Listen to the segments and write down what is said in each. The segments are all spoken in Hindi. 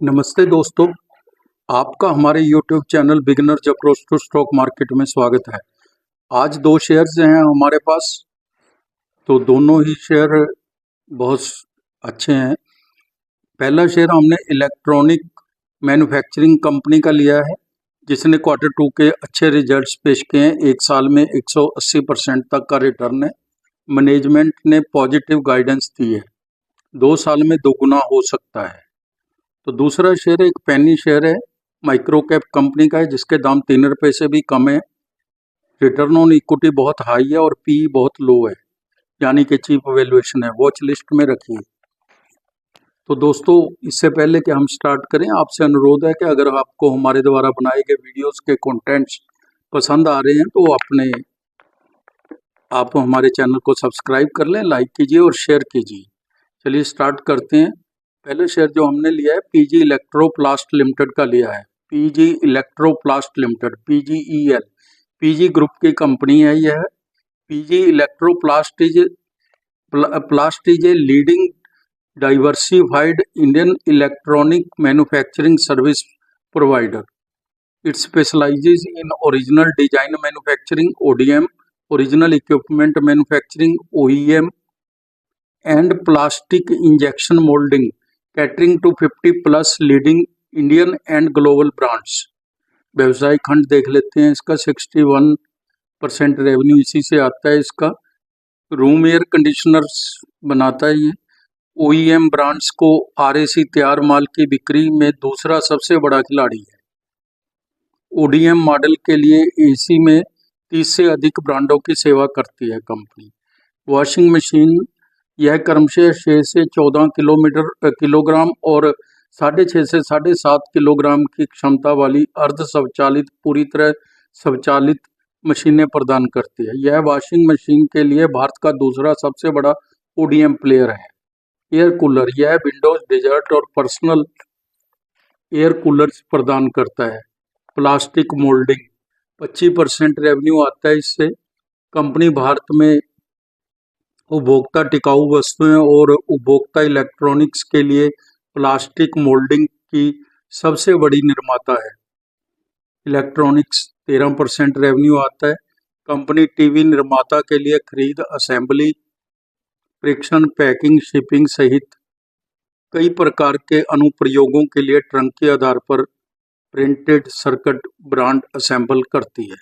नमस्ते दोस्तों, आपका हमारे YouTube channel beginners approach to stock market में स्वागत है। आज दो शेयर्स हैं हमारे पास, तो दोनों ही शेयर बहुत अच्छे हैं। पहला शेयर हमने इलेक्ट्रॉनिक मैन्युफैक्चरिंग कंपनी का लिया है, जिसने Q2 के अच्छे रिजल्ट्स पेश किए हैं। एक साल में 180% तक का रिटर्न है। मैनेजमेंट ने पॉजिटिव गाइडेंस दी है, 2 साल में दोगुना हो सकता है। तो दूसरा शेयर एक पेनी शेयर है, माइक्रो कैप कंपनी का है, जिसके दाम 3 रुपये से भी कम है। रिटर्न ऑन इक्विटी बहुत हाई है और पी बहुत लो है, यानी कि चीप वैल्यूएशन है। वॉच लिस्ट में रखिए। तो दोस्तों, इससे पहले कि हम स्टार्ट करें, आपसे अनुरोध है कि अगर आपको हमारे द्वारा बनाए गए वीडियोस के कंटेंट्स पसंद आ रहे हैं तो आप हमारे चैनल को सब्सक्राइब कर लें, लाइक कीजिए और शेयर कीजिए। चलिए स्टार्ट करते हैं। पहले शेयर जो हमने लिया है पीजी इलेक्ट्रोप्लास्ट लिमिटेड का लिया है। पीजी इलेक्ट्रोप्लास्ट लिमिटेड, पीजीईएल, पीजी ग्रुप की कंपनी है यह। PG Electroplast is a leading diversified Indian electronic manufacturing service provider. It specialises in original design manufacturing ODM, original equipment manufacturing OEM and plastic injection molding, catering to 50+ leading Indian and global brands. व्यवसाय खंड देख लेते हैं इसका। 61% रेवेन्यू इसी से आता है इसका। रूम एयर कंडीशनर्स बनाता है ये। ओईएम ब्रांड्स को आरएसी तैयार माल की बिक्री में दूसरा सबसे बड़ा खिलाड़ी है। ओडीएम मॉडल के लिए एसी में 30 से अधिक ब्रांडों की सेवा करती है कंपनी। वॉशिंग मशीन, यह क्रमशः 6 से 14 किलोग्राम और 6.5 से 7.5 किलोग्राम की क्षमता वाली अर्ध स्वचालित, पूरी तरह स्वचालित मशीनें प्रदान करती है। यह वॉशिंग मशीन के लिए भारत का दूसरा सबसे बड़ा ओडीएम प्लेयर है। एयर कूलर, यह विंडोज, डेजर्ट और पर्सनल एयर कूलर्स प्रदान करता है। प्लास्टिक मोल्डिंग, 25% रेवेन्यू आता है इससे। कंपनी भारत में उपभोक्ता टिकाऊ वस्तुएं और उपभोक्ता इलेक्ट्रॉनिक्स के लिए प्लास्टिक मोल्डिंग की सबसे बड़ी निर्माता है। इलेक्ट्रॉनिक्स 13% रेवेन्यू आता है। कंपनी टीवी निर्माता के लिए खरीद, असेंबली, परीक्षण, पैकिंग, शिपिंग सहित कई प्रकार के अनुप्रयोगों के लिए ट्रंक के आधार पर प्रिंटेड सर्किट ब्रांड असेंबल करती है।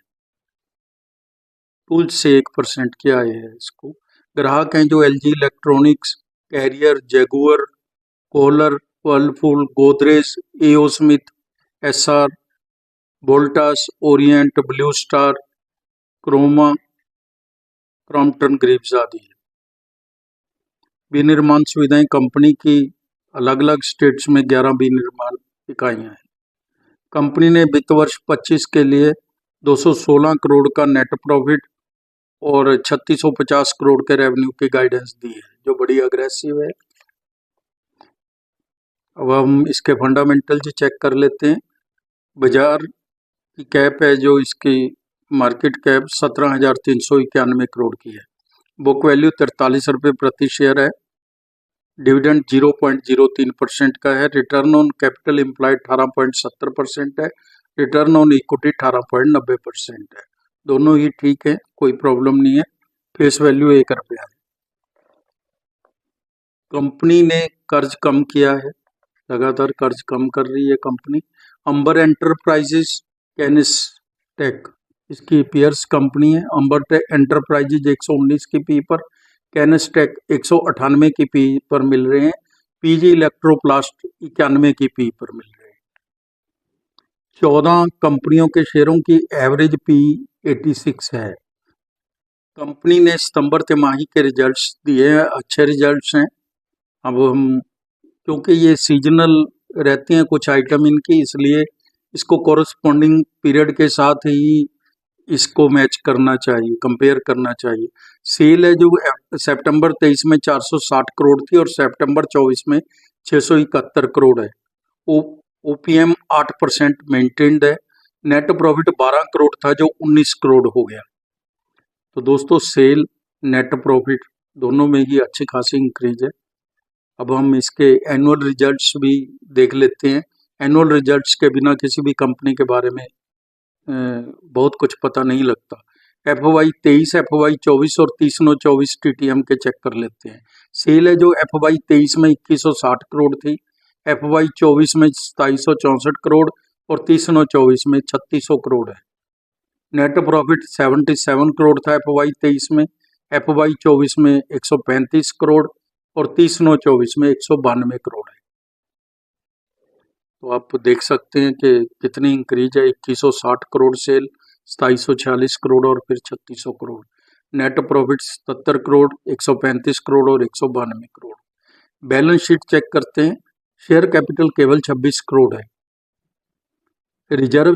टूल्स से 1% क्या है इसको। ग्राहक हैं जो LG electronics, carrier, Jaguar, Kohler, Whirlpool, Godrej, AO Smith, SR, Voltas, Orient, Blue Star, Croma, Crompton Greaves आदि। विनिर्माण सुविधाएं, कंपनी की अलग अलग स्टेट्स में 11 विनिर्माण इकाइयां हैं। कंपनी ने वित्त वर्ष 25 के लिए 216 करोड़ का नेट प्रॉफिट और 3650 करोड़ के रेवेन्यू की गाइडेंस दी है, जो बड़ी अग्रेसिव है। अब हम इसके फंडामेंटल चेक कर लेते हैं। बाजार की कैप है जो इसकी मार्केट कैप 17,391 करोड़ की है। बुक वैल्यू 43 रुपये प्रति शेयर है। डिविडेंड 0.03% का है। रिटर्न ऑन कैपिटल एम्प्लॉयड 18.70% है। रिटर्न ऑन इक्विटी 18.90% है। दोनों ही ठीक है, कोई प्रॉब्लम नहीं है। फेस वैल्यू 1 रुपया है। कंपनी ने कर्ज कम किया है, लगातार कर्ज कम कर रही है कंपनी। अंबर एंटरप्राइजेज कैनिस्टेक, इसकी पीयर्स कंपनी है। अंबर एंटरप्राइजेज 119 की पी पर, कैनिस्टेक 198 की पी पर मिल रहे हैं। पीजी इलेक्ट्रोप्लास्ट 91 की पी पर मिल रहे हैं। 14 कंपनियों के शेयरों की एवरेज पी 86 है। कंपनी ने सितंबर तिमाही के रिजल्ट्स दिए हैं, अच्छे रिजल्ट्स हैं। अब हम, क्योंकि ये सीजनल रहती हैं कुछ आइटम इनकी, इसलिए इसको कॉरस्पॉन्डिंग पीरियड के साथ ही इसको मैच करना चाहिए, कंपेयर करना चाहिए। सेल है जो सितंबर 23 में 460 करोड़ थी और सितंबर 24 में 671 करोड़ है। ओपीएम 8% मेंटेन्ड है। नेट प्रॉफिट 12 करोड़ था जो 19 करोड़ हो गया। तो दोस्तों, सेल, नेट प्रॉफिट दोनों में ही अच्छी खासी इंक्रीज है। अब हम इसके एनुअल रिजल्ट्स भी देख लेते हैं। एनुअल रिजल्ट्स के बिना किसी भी कंपनी के बारे में बहुत कुछ पता नहीं लगता। FY 23, FY 24 और 30/24 TTM के चेक कर लेते हैं। सेल है जो FY 23 में 2160 करोड़ थी, FY 24 में 2764 करोड़ और 30/24 में 3600 करोड़ है। नेट प्रॉफिट 77 करोड़ था FY 23 में, FY 24 में 135 करोड़ और 30/24 में 192 करोड़ है। तो आप देख सकते हैं कि कितनी इंक्रीज है, 2160 करोड़ सेल, 2746 करोड़ और फिर 3600 करोड़। नेट प्रॉफिट 77 करोड़, 135 करोड़ और 192 करोड़। बैलेंस शीट चेक करते हैं। शेयर कैपिटल केवल 26 करोड़ है। रिजर्व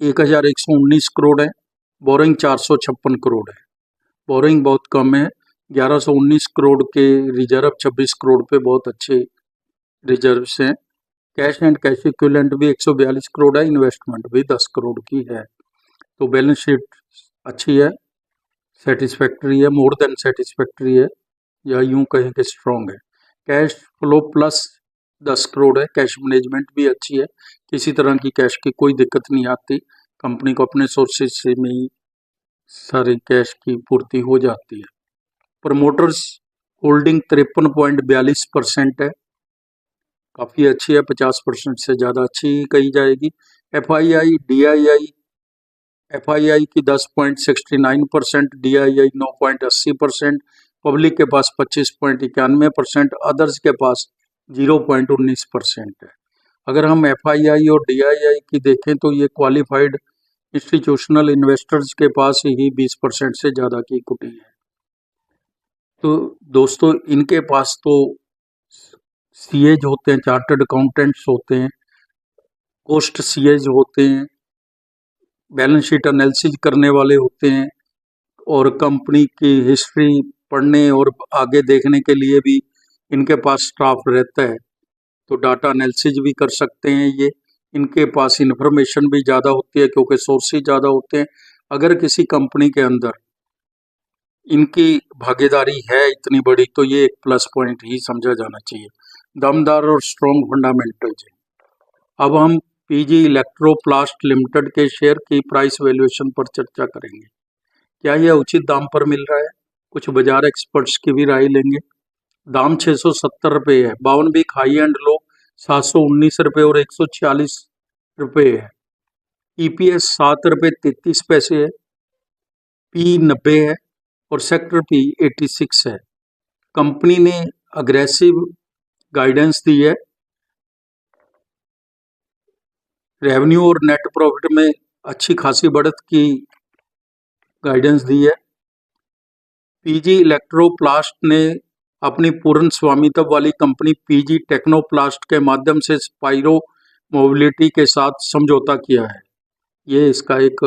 1119 करोड़ है। बोरिंग 456 करोड़ है। बोरिंग बहुत कम है। 1119 करोड़ के रिजर्व 26 करोड़ पे बहुत अच्छे रिजर्व्स हैं। कैश एंड कैश इक्विवेलेंट भी 142 करोड़ है। इन्वेस्टमेंट भी 10 करोड़ की है। तो बैलेंस शीट अच्छी है, सेटिस्फैक्ट्री है, मोर देन सेटिस्फैक्ट्री है, या यूं कहें कि स्ट्रॉन्ग है। कैश फ्लो प्लस 10 करोड़ है। कैश मैनेजमेंट भी अच्छी है, किसी तरह की कैश की कोई दिक्कत नहीं आती। कंपनी को अपने सोर्सेज से में ही सारे कैश की पूर्ति हो जाती है। प्रमोटर्स होल्डिंग 53.42% है, काफ़ी अच्छी है, 50% से ज़्यादा अच्छी ही कही जाएगी। FII DII FII की 10.69%, DII 9.80%, पब्लिक के पास 25.91%, अदर्स के पास 0.19% है। अगर हम FII और DII की देखें तो ये क्वालिफाइड इंस्टीट्यूशनल इन्वेस्टर्स के पास ही 20% से ज़्यादा की इक्विटी है। तो दोस्तों इनके पास तो CAs होते हैं, चार्टर्ड अकाउंटेंट्स होते हैं, पोस्ट CAs होते हैं, बैलेंस शीट एनालिसिस करने वाले होते हैं, और कंपनी की हिस्ट्री पढ़ने और आगे देखने के लिए भी इनके पास स्टाफ रहता है। तो डाटा एनालिसिस भी कर सकते हैं ये। इनके पास इंफॉर्मेशन भी ज़्यादा होती है क्योंकि सोर्सेज ज़्यादा होते हैं। अगर किसी कंपनी के अंदर इनकी भागीदारी है इतनी बड़ी तो ये एक प्लस पॉइंट ही समझा जाना चाहिए। दमदार और स्ट्रॉन्ग फंडामेंटल्स है। अब हम PG इलेक्ट्रोप्लास्ट लिमिटेड के शेयर की प्राइस वैल्यूएशन पर चर्चा करेंगे। क्या यह उचित दाम पर मिल रहा है? कुछ बाजार एक्सपर्ट्स की भी राय लेंगे। दाम 670 रुपये है। 52 वीक हाई एंड लो 719 रुपये और 146 रुपये है। EPS 7 रुपये 33 पैसे है। P 90 है और सेक्टर P 86 है। कंपनी ने अग्रेसिव गाइडेंस दी है। रेवेन्यू और नेट प्रॉफिट में अच्छी खासी बढ़त की गाइडेंस दी है। PG इलेक्ट्रोप्लास्ट ने अपनी पूर्ण स्वामित्व वाली कंपनी PG टेक्नोप्लास्ट के माध्यम से स्पाइरो मोबिलिटी के साथ समझौता किया है। ये इसका एक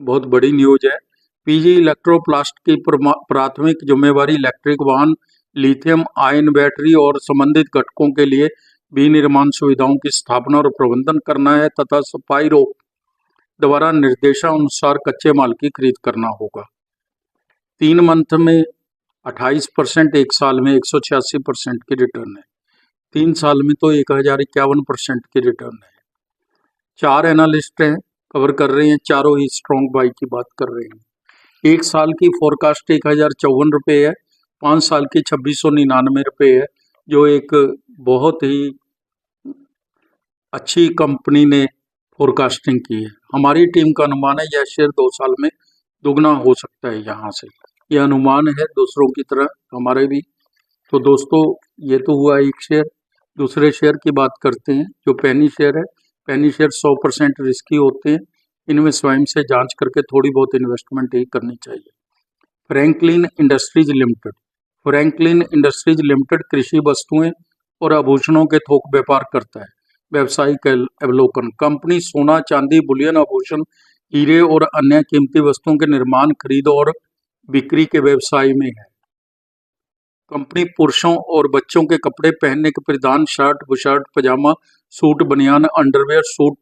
बहुत बड़ी न्यूज है। PG इलेक्ट्रोप्लास्ट की प्राथमिक जिम्मेवारी इलेक्ट्रिक वाहन, लिथियम आयन बैटरी और संबंधित घटकों के लिए विनिर्माण सुविधाओं की स्थापना और प्रबंधन करना है तथा स्पाइरो द्वारा निर्देशानुसार कच्चे माल की खरीद करना होगा। 3 मंथ में 28%, 1 साल में 186% की रिटर्न है, 3 साल में तो 1051% की रिटर्न है। 4 एनालिस्ट हैं, कवर कर रहे हैं, चारों ही स्ट्रॉन्ग बाई की बात कर रहे हैं। 1 साल की फोरकास्ट 1054 रुपये है, 5 साल की 2699 रुपये है, जो एक बहुत ही अच्छी कंपनी ने फोरकास्टिंग की है। हमारी टीम का अनुमान है यह शेयर 2 साल में दुगना हो सकता है। यहाँ से यह अनुमान है, दूसरों की तरह हमारे भी। तो दोस्तों ये तो हुआ एक शेयर। दूसरे शेयर की बात करते हैं जो पेनी शेयर है। पेनी शेयर 100% रिस्की होते हैं, इनमें स्वयं से जांच करके थोड़ी बहुत इन्वेस्टमेंट ही करनी चाहिए। Franklin industries limited. Franklin industries limited कृषि वस्तुएं और आभूषणों के थोक व्यापार करता है। व्यावसायिक अवलोकन। कंपनी सोना, चांदी, बुलियन, आभूषण, हीरे और अन्य कीमती वस्तुओं के निर्माण, खरीद और बिक्री के व्यवसाय में है। कंपनी पुरुषों और बच्चों के कपड़े पहनने के परिधान, शर्ट, बुशर्ट, पजामा, सूट, बनियान, अंडरवेयर, सूट,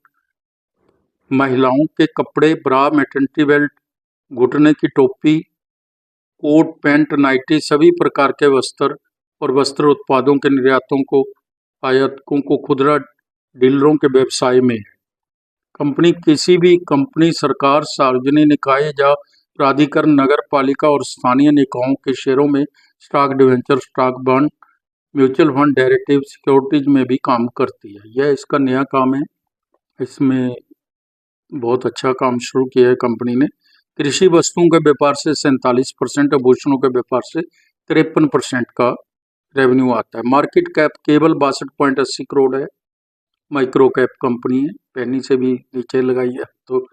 महिलाओं के कपड़े, ब्रा, मैटरनिटी बेल्ट, घुटने की टोपी, कोट, पैंट, नाइटी, सभी प्रकार के वस्त्र और वस्त्र उत्पादों के निर्यातों को आयातकों को खुदरा डीलरों के व्यवसाय में है। कंपनी किसी भी कंपनी, सरकार, सार्वजनिक निकाय या प्राधिकरण, नगर पालिका और स्थानीय निकायों के शेयरों में stock debenture, stock bond, mutual fund, derivative securities में भी काम करती है। यह इसका नया काम है। इसमें बहुत अच्छा काम शुरू किया है कंपनी ने। कृषि वस्तुओं के व्यापार से 47%, आभूषणों के व्यापार से 53% का रेवेन्यू आता है। मार्केट कैप केवल 62.80 करोड़ है। माइक्रो कैप कंपनी है, पेनी से भी नीचे लगाई है। तो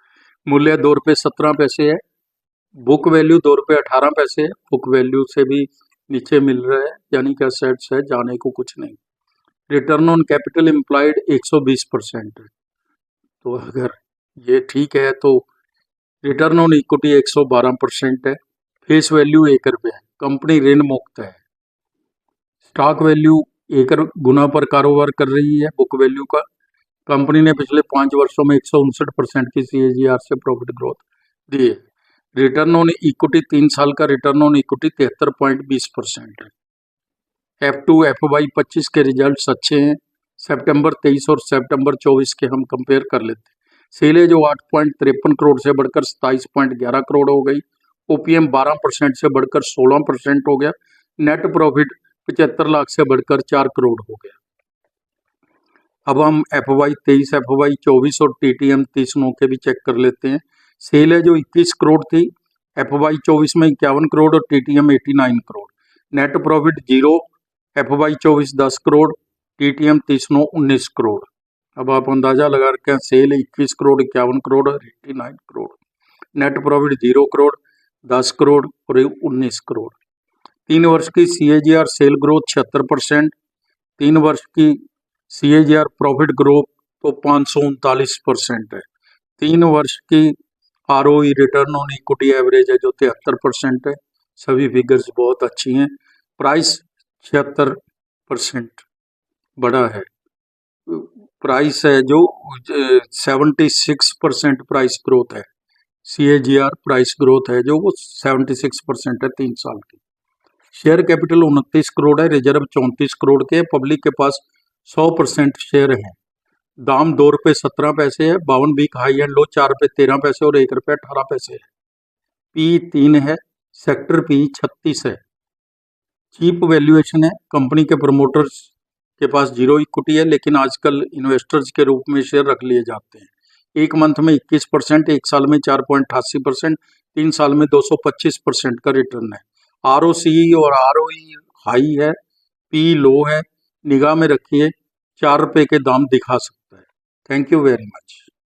मूल्य ₹2.17 है। बुक वैल्यू ₹2.18 है। बुक वैल्यू से भी नीचे मिल रहा है, यानी कि असेट्स है, जाने को कुछ नहीं। रिटर्न ऑन कैपिटल एम्प्लॉयड 120% है। तो अगर ये ठीक है तो रिटर्न ऑन इक्विटी 112% है। फेस वैल्यू ₹1 है। कंपनी ऋण मुक्त है। स्टॉक वैल्यू 1 गुना पर कारोबार कर रही है बुक वैल्यू का। कंपनी ने पिछले 5 वर्षों में 159% की CAGR से प्रॉफिट ग्रोथ दी है। रिटर्न ऑन इक्विटी 3 साल का रिटर्न ऑन इक्विटी 73.20% है। F2 FY 25 के रिजल्ट्स अच्छे हैं। सितंबर 23 और सितंबर 24 के हम कंपेयर कर लेते हैं। सेल है जो 8.53 करोड़ से बढ़कर 27.11 करोड़ हो गई। OPM 12% से बढ़कर 16% हो गया। नेट प्रॉफिट 75 लाख से बढ़कर 4 करोड़ हो गया। अब हम FY 23, FY 24 और TTM 30 के भी चेक कर लेते हैं। सेल है जो 21 करोड़ थी, FY 24 में 51 करोड़ और TTM 89 crore. Net profit 0, FY 24 10 crore, TTM 30 19 crore. अब आप अंदाजा लगा रखे हैं, सेल 21 करोड़, 51 करोड़ और 89 करोड़। नेट प्रॉफिट 0 करोड़, 10 करोड़ और 19 करोड़। 3 वर्ष की CAGR सेल ग्रोथ 76%, 3 वर्ष की CAGR प्रॉफिट ग्रोथ तो 539% है। 3 वर्ष की ROE return on equity average है जो 73% है। सभी फिगर्स बहुत अच्छी हैं। प्राइस 76% बड़ा है। प्राइस है जो 76% प्राइस ग्रोथ है। CAGR प्राइस ग्रोथ है जो वो 76% है 3 साल की। शेयर कैपिटल 29 करोड़ है। रिजर्व 34 करोड़ के। पब्लिक के पास 100% शेयर हैं। दाम ₹2.17 है। 52 वीक हाई एंड लो ₹4.13 और ₹1.18 है। P 3 है। सेक्टर P 36 है। चीप वैल्यूएशन है। कंपनी के प्रमोटर्स के पास 0 इक्विटी है, लेकिन आजकल इन्वेस्टर्स के रूप में शेयर रख लिए जाते हैं। 1 मंथ में 21%, 1 साल में 4.88%, 3 साल में 225% का रिटर्न है। ROCE और ROE हाई है। P लो है। निगाह में रखिए, ₹4 के दाम दिखा सकता है। Thank you very much.